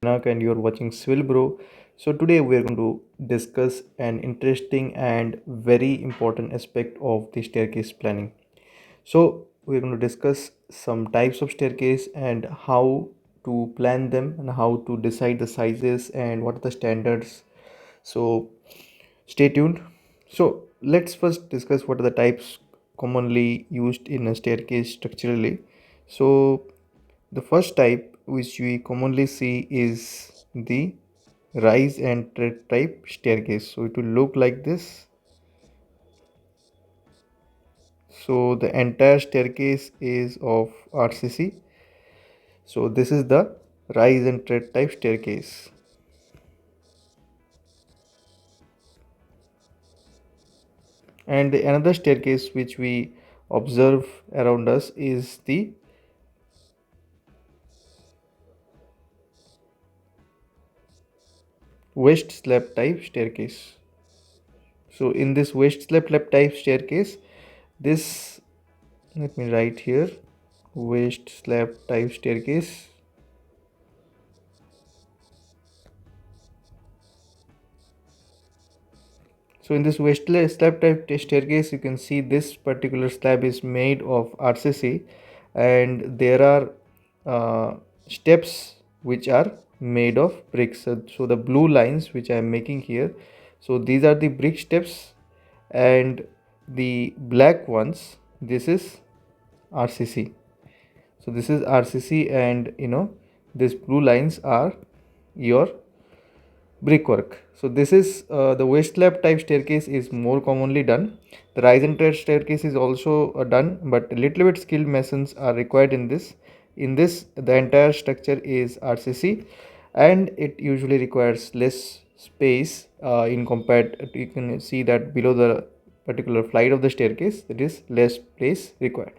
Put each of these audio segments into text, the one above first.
Mainak and you're watching Civil Bro. So today we're going to discuss an interesting and very important aspect of the staircase planning. So we're going to discuss some types of staircase and how to plan them and how to decide the sizes and what are the standards. So stay tuned. So let's first discuss what are the types commonly used in a staircase structurally. So the first type which we commonly see is the rise and tread type staircase. So it will look like this. So the entire staircase is of RCC. So this is the rise and tread type staircase. And the another staircase which we observe around us is the west slab type staircase. So in this west slab type staircase, this, let me write here, west slab type staircase. So in this west slab type staircase, you can see this particular slab is made of RCC, and there are steps which are made of bricks. So the blue lines which I am making here, so these are the brick steps, and the black ones, this is RCC. So this is RCC, and these blue lines are your brickwork. So this is the west slab type staircase is more commonly done. The rise and tread staircase is also done, but a little bit skilled masons are required in this. In this, the entire structure is RCC, and it usually requires less space in compared. You can see that below the particular flight of the staircase, it is less place required.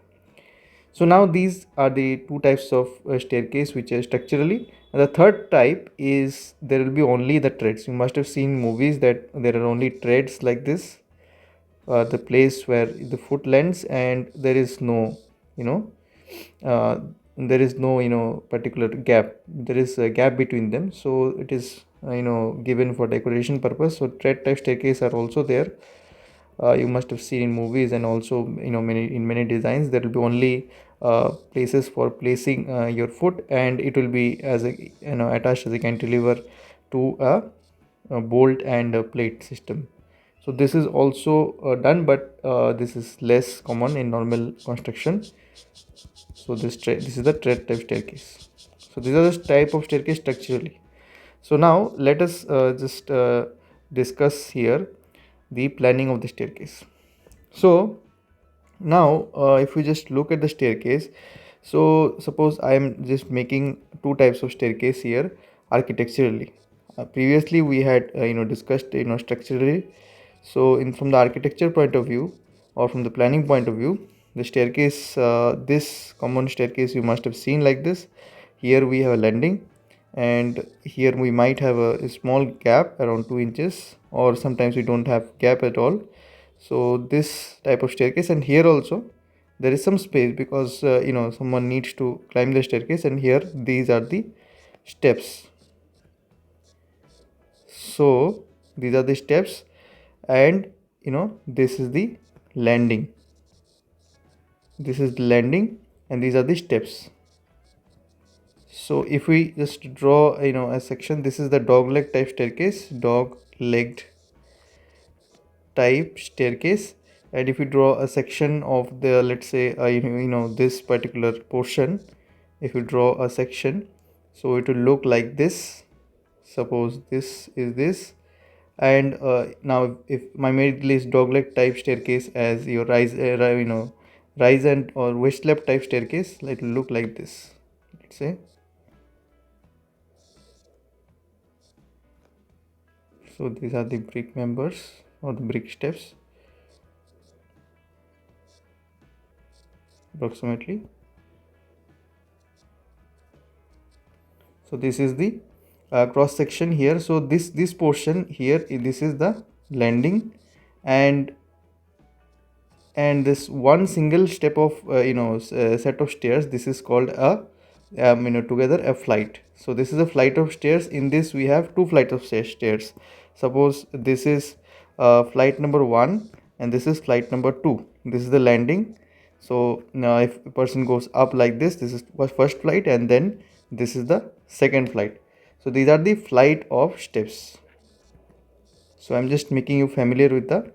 So now these are the two types of staircase which are structurally. And the third type is there will be only the treads. You must have seen movies that there are only treads like this, the place where the foot lands, and there is no, you know, uh, there is no particular gap. There is a gap between them, so it is given for decoration purpose. So tread type staircase are also there. You must have seen in movies, and also many designs there will be only places for placing your foot, and it will be as a attached as a cantilever to a bolt and a plate system. So this is also done, but this is less common in normal construction. So this is the tread type staircase. So these are the type of staircase structurally. So now let us just discuss here the planning of the staircase. So now if we just look at the staircase, so suppose I am just making two types of staircase here architecturally. Previously we had discussed structurally. So in from the architecture point of view, or from the planning point of view, the staircase, this common staircase you must have seen like this. Here we have a landing, and here we might have a small gap around 2 inches, or sometimes we don't have gap at all. So this type of staircase, and here also there is some space because someone needs to climb the staircase, and here these are the steps. So these are the steps, and this is the landing. This is the landing, and these are the steps. So if we just draw a section, this is the dog leg type staircase, dog legged type staircase. And if we draw a section of the, let's say this particular portion, if you draw a section, so it will look like this. Suppose this is this, and now if my middle is dogleg type staircase as your rise and or west left type staircase, it will look like this, let's say. So these are the brick members or the brick steps approximately. So this is the cross section here. So this portion here, this is the landing, and this one single step of set of stairs, this is called a together a flight. So this is a flight of stairs. In this we have two flights of stairs. Suppose this is flight number 1 and this is flight number 2. This is the landing. So now if a person goes up like this is first flight, and then this is the second flight. So these are the flight of steps. So I'm just making you familiar with the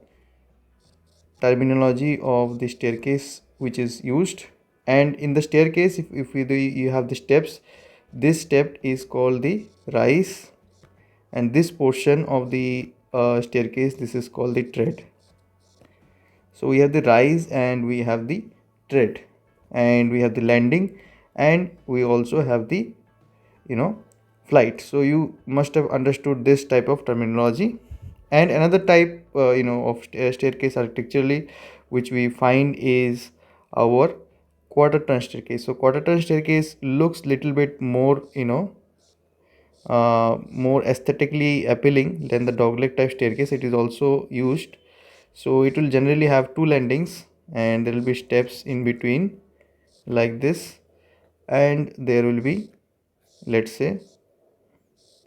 terminology of the staircase which is used. And in the staircase, if you have the steps, this step is called the rise, and this portion of the staircase, this is called the tread. So we have the rise and we have the tread, and we have the landing, and we also have the you know flight. So you must have understood this type of terminology. And another type of staircase architecturally which we find is our quarter turn staircase. So quarter turn staircase looks little bit more more aesthetically appealing than the dogleg type staircase. It is also used. So it will generally have two landings, and there will be steps in between like this, and there will be, let's say,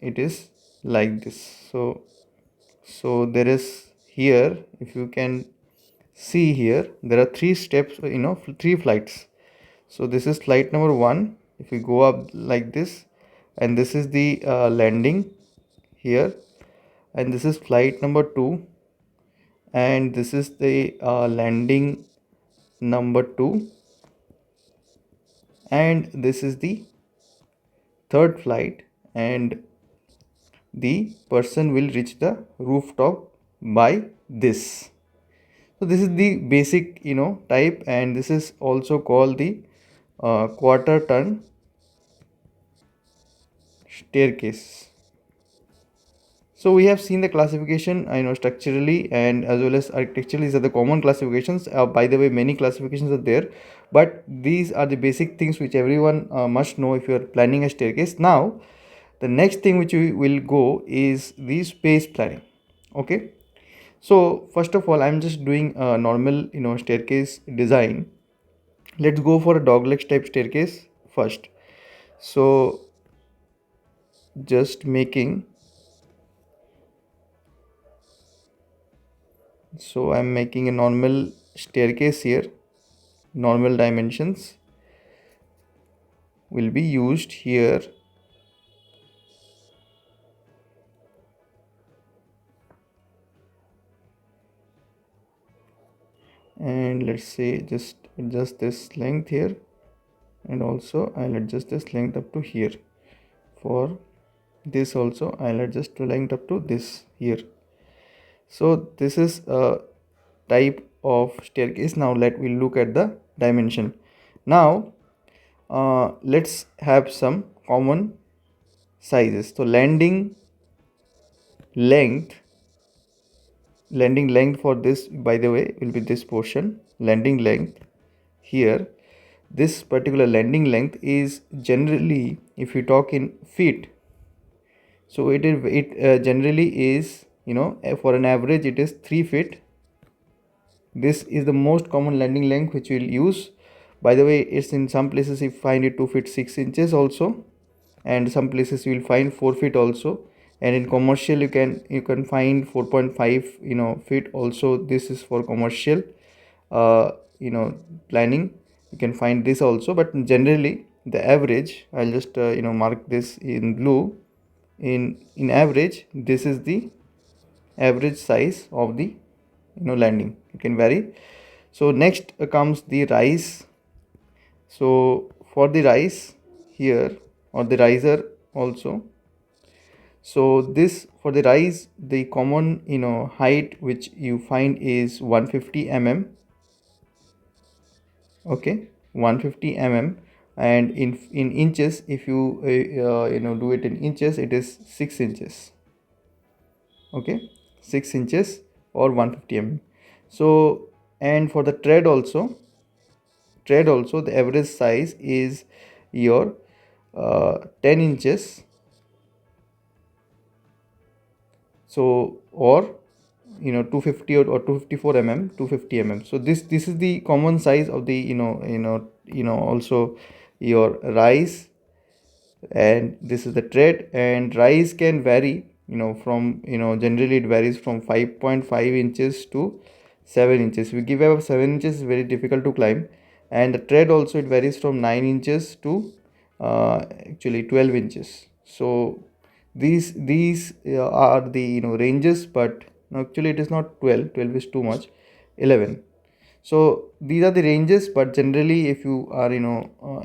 it is like this. So there is here, if you can see here, there are three steps, three flights. So this is flight number 1. If we go up like this, and this is the landing here, and this is flight number 2, and this is the landing number 2, and this is the third flight, and the person will reach the rooftop by this. So this is the basic type, and this is also called the quarter turn staircase. So we have seen the classification structurally and as well as architecturally. These are the common classifications. By the way, many classifications are there, but these are the basic things which everyone must know if you are planning a staircase. Now the next thing which we will go is the space planning. Okay, so first of all, I'm just doing a normal staircase design. Let's go for a dogleg type staircase first. So just making, so I'm making a normal staircase here. Normal dimensions will be used here, and let's say just adjust this length here, and also I'll adjust this length up to here. For this also I'll adjust the length up to this here. So this is a type of staircase. Now let me look at the dimension. Now let's have some common sizes. So length landing length for this, by the way, will be this portion. Landing length here, this particular landing length is generally, if you talk in feet, so it generally is for an average it is 3 feet. This is the most common landing length which we'll use. By the way, it's in some places you find it 2 feet 6 inches also, and some places you will find 4 feet also, and in commercial you can find 4.5 feet also. This is for commercial uh, planning. You can find this also, but generally the average, I'll just mark this in blue. In average, this is the average size of the landing. It can vary. So next comes the rise. So for the rise here, or the riser also, so this for the rise, the common height which you find is 150 mm. Okay, 150 mm. And in inches, if you do it in inches, it is 6 inches. Okay, 6 inches or 150 mm. So, and for the tread also the average size is your 10 inches. So, or 250 or 254 mm, 250 mm. So this is the common size of the also your rise and this is the tread. And rise can vary, from, generally it varies from 5.5 inches to 7 inches. We give above 7 inches is very difficult to climb. And the tread also, it varies from 9 inches to actually 12 inches. So these are the, ranges, but no, actually it is not 12. 12 is too much. 11. So these are the ranges, but generally if you are,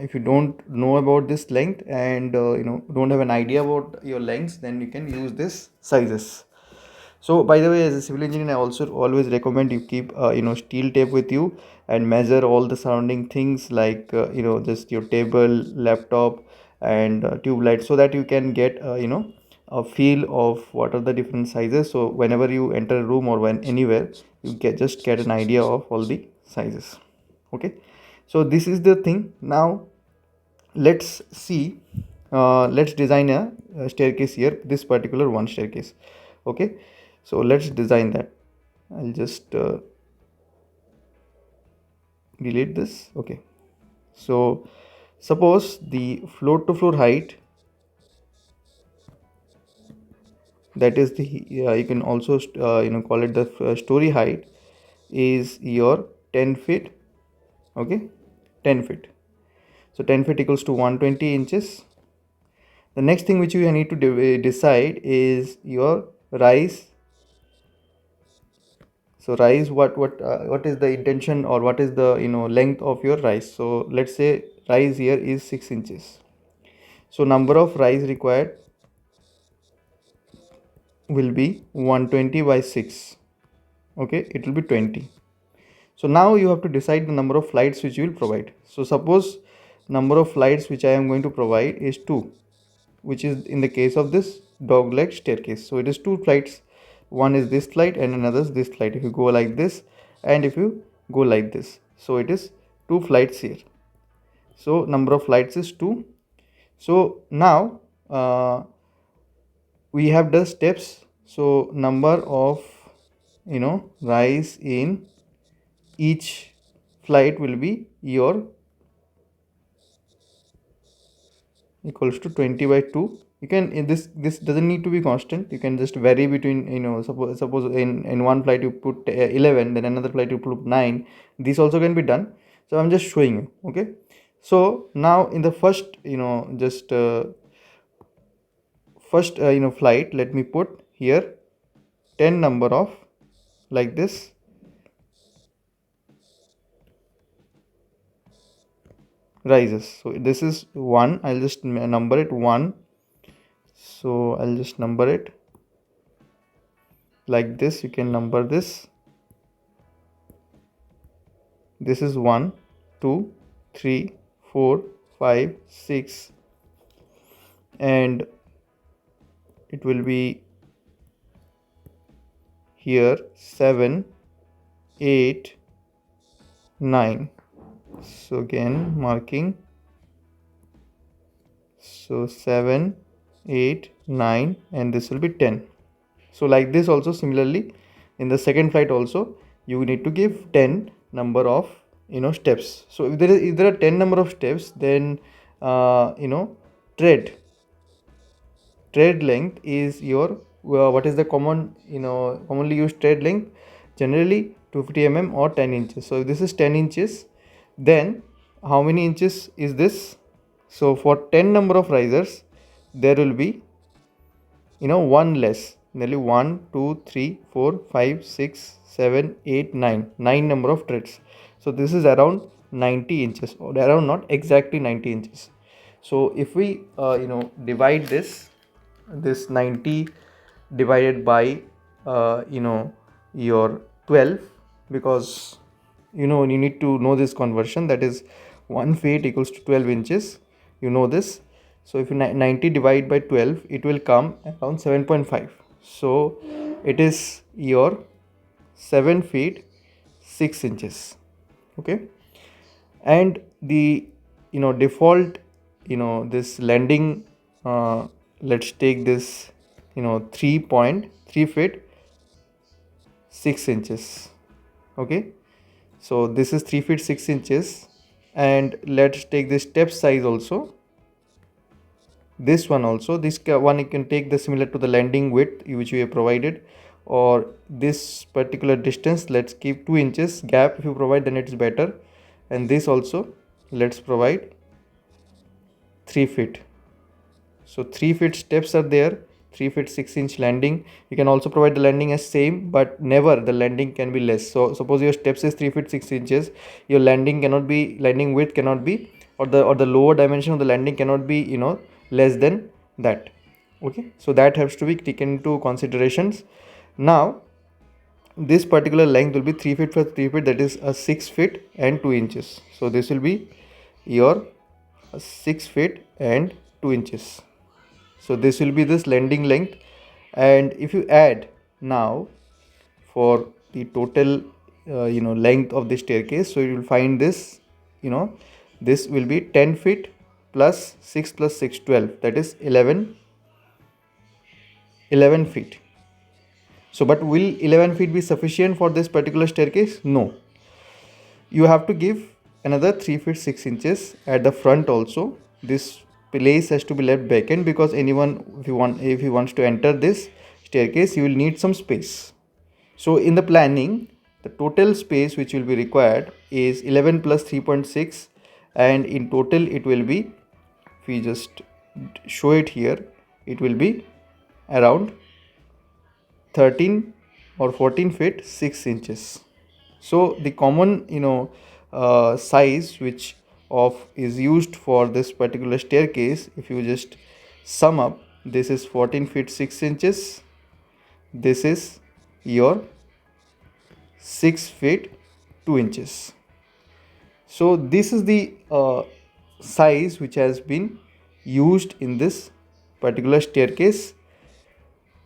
if you don't know about this length, and don't have an idea about your lengths, then you can use this sizes. So by the way, as a civil engineer, I also always recommend you keep, steel tape with you, and measure all the surrounding things, like, just your table, laptop, and tube light, so that you can get, a feel of what are the different sizes. So whenever you enter a room or when anywhere, you just get an idea of all the sizes. Okay, so this is the thing. Now let's see, let's design a staircase here, this particular one staircase. Okay, so let's design that. I'll just delete this. Okay, so suppose the floor to floor height, that is the, you can also call it the story height, is your 10 feet. Okay, 10 feet. So 10 feet equals to 120 inches. The next thing which you need to decide is your rise. So rise, what is the intention, or what is the, length of your rise? So let's say rise here is 6 inches. So number of rise required will be 120 by 6. Okay, it will be 20. So now you have to decide the number of flights which you will provide. So suppose number of flights which I am going to provide is 2, which is in the case of this dog leg staircase. So it is 2 flights. One is this flight and another is this flight. If you go like this, and if you go like this, so it is 2 flights here. So number of flights is 2. So now we have the steps. So number of, rise in each flight will be your equals to 20 by 2. You can, in this doesn't need to be constant. You can just vary between, suppose in one flight you put 11, then another flight you put 9. This also can be done. So I'm just showing you. Okay, so now in the first, just first, flight, let me put here 10 number of, like this, rises. So this is 1. I'll just number it 1. So I'll just number it like this. You can number this. This is 1, 2, 3, 4, 5, 6, and it will be here 7, 8, 9. So again marking. So 7, 8, 9, and this will be 10. So like this also, similarly in the second flight also, you need to give 10 number of, steps. So if there are 10 number of steps, then tread length is your, what is the commonly used tread length? Generally 250 or 10 inches. So if this is 10 inches, then how many inches is this? So for 10 number of risers, there will be, one less, nearly 1, 2, 3, 4, 5, 6, 7, 8, 9, 9 number of treads. So this is around 90 inches, or around, not exactly 90 inches. So if we divide this 90 divided by your 12, because you need to know this conversion, that is 1 feet equals to 12 inches, this. So if you 90 divide by 12, it will come around 7.5. so it is your 7 feet 6 inches. Okay, and the default, this landing, let's take this, 3.3 feet 6 inches. Okay, so this is 3 feet 6 inches, and let's take the step size also. this one also, one you can take the similar to the landing width which we have provided, or this particular distance, let's keep 2 inches gap. If you provide, then it's better. And this also, let's provide 3 feet. So 3 feet steps are there, 3 feet 6 inch landing. You can also provide the landing as same, but never the landing can be less. So suppose your steps is 3 feet 6 inches, your landing width cannot be, or the lower dimension of the landing cannot be, less than that. Okay, so that has to be taken into considerations. Now this particular length will be 3 feet for 3 feet, that is a 6 feet and 2 inches. So this will be your 6 feet and 2 inches. So this will be this landing length. And if you add now for the total length of the staircase, so you will find this, this will be 10 feet plus 6 plus 6 12, that is 11 feet. So but will 11 feet be sufficient for this particular staircase? No, you have to give another 3 feet 6 inches at the front also. This place has to be left vacant, because anyone, if he wants to enter this staircase, you will need some space. So in the planning, the total space which will be required is 11 plus 3.6, and in total it will be, if we just show it here, it will be around 13 or 14 feet 6 inches. So the common size which is used for this particular staircase, if you just sum up, this is 14 feet 6 inches, this is your 6 feet 2 inches. So this is the size which has been used in this particular staircase,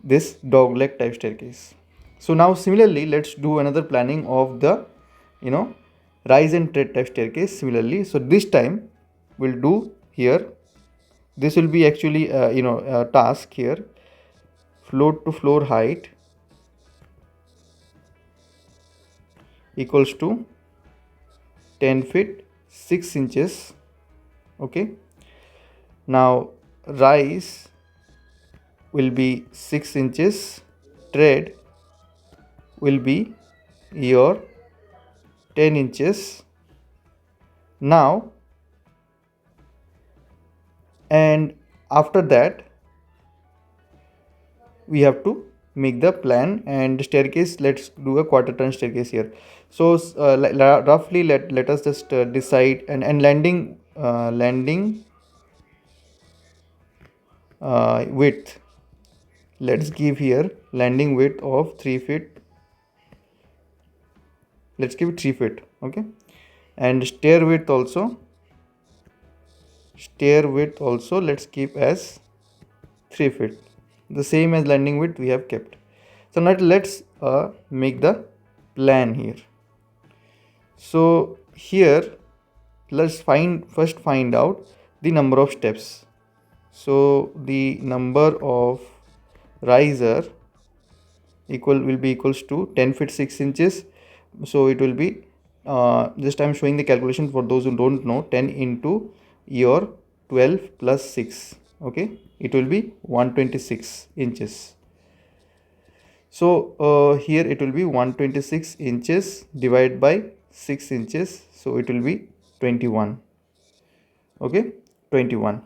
this dogleg type staircase. So now similarly, let's do another planning of the rise and tread type staircase similarly. So this time we'll do here, this will be actually a task here, floor to floor height equals to 10 feet 6 inches. Okay, now rise will be 6 inches, tread will be your 10 inches. Now, and after that we have to make the plan and staircase. Let's do a quarter turn staircase here. So roughly let us just decide, and landing width, let's give here landing width of 3 feet, let's give it 3 feet. Okay, and stair width also let's keep as 3 feet, the same as landing width we have kept. So now let's make the plan here. So here let's first find out the number of steps. So the number of riser will be equals to 10 feet 6 inches. So it will be just I'm showing the calculation for those who don't know, 10 into your 12 plus 6. Okay, it will be 126 inches. So here it will be 126 inches divided by 6 inches, so it will be 21. Okay, 21.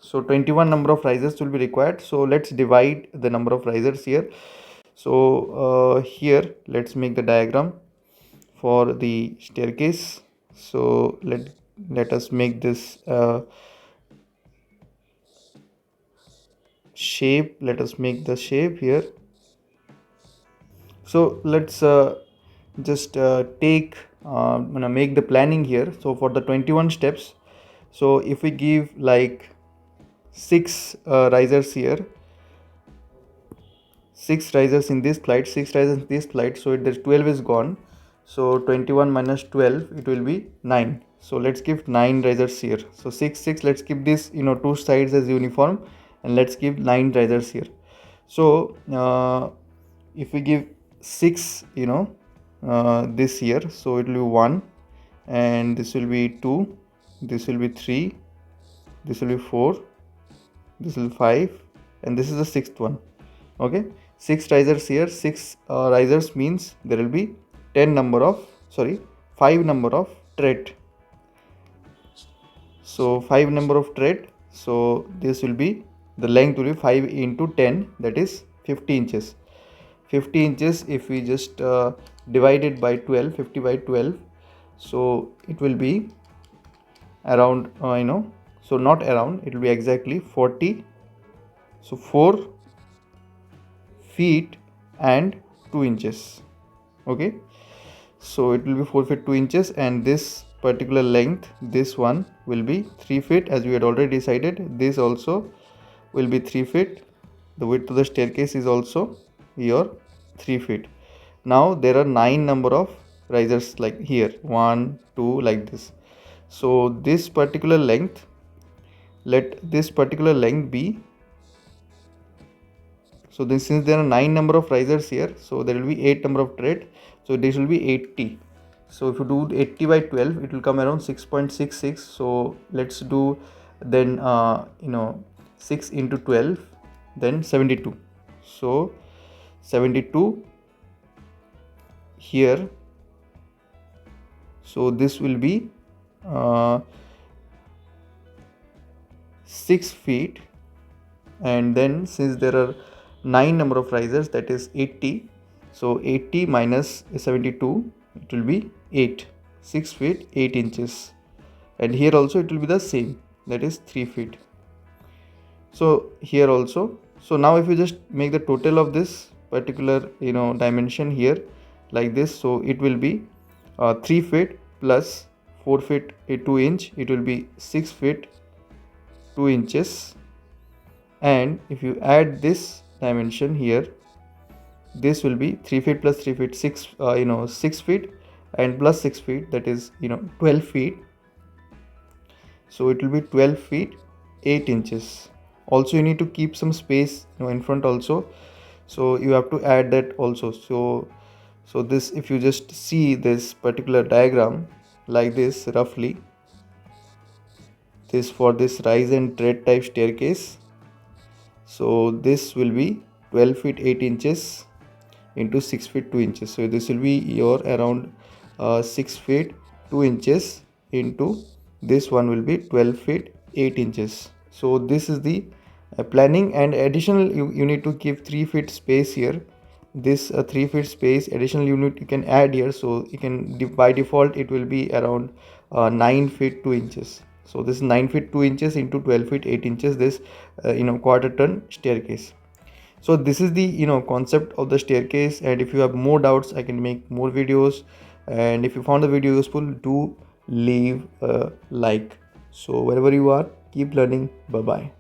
So 21 number of risers will be required. So let's divide the number of risers here. So here let's make the diagram for the staircase. So let us make this shape. Let us make the shape here. So let's just make the planning here. So for the 21 steps, so if we give like 6 risers here, 6 risers in this flight, 6 risers in this flight, so the 12 is gone. So 21 minus 12, it will be 9. So let's give 9 risers here. So 6 6, let's keep this two sides as uniform, and let's give 9 risers here. So if we give 6 this here, so it will be 1, and this will be 2, this will be 3, this will be 4, this is 5, and this is the sixth one. Okay, 6 risers here. 6 risers means there will be 10 number of, sorry, 5 number of tread. So 5 number of tread, so this will be, the length will be 5 into 10, that is 50 inches. 50 inches, if we just divide it by 12, 50 by 12, so it will be around, so not around, it will be exactly 40, so 4 feet and 2 inches. Okay, so it will be 4 feet 2 inches, and this particular length, this one will be 3 feet, as we had already decided. This also will be 3 feet. The width of the staircase is also your 3 feet. Now there are 9 number of risers, like here 1 2 like this. So this particular length, let this particular length be, so this, since there are 9 number of risers here, so there will be 8 number of tread, so this will be 80. So if you do 80 by 12, it will come around 6.66. so let's do then 6 into 12, then 72. So 72 here, so this will be 6 feet, and then since there are 9 number of risers, that is 80, so 80 minus 72, it will be 8. 6 feet 8 inches, and here also it will be the same, that is 3 feet. So here also, so now if you just make the total of this particular dimension here like this, so it will be 3 feet plus 4 feet 2 inch, it will be 6 feet 2 inches. And if you add this dimension here, this will be 3 feet plus 3 feet 6 6 feet, and plus 6 feet, that is 12 feet. So it will be 12 feet 8 inches. Also you need to keep some space in front also, so you have to add that also. So this, if you just see this particular diagram like this roughly, this for this rise and tread type staircase, so this will be 12 feet 8 inches into 6 feet 2 inches. So this will be your around 6 feet 2 inches into this one will be 12 feet 8 inches. So this is the planning, and additional you need to give 3 feet space here. This 3 feet space additional unit you can add here, so you can by default it will be around 9 feet 2 inches. So this 9 feet 2 inches into 12 feet 8 inches, this quarter turn staircase. So this is the concept of the staircase, and if you have more doubts, I can make more videos. And if you found the video useful, do leave a like. So wherever you are, keep learning. Bye bye.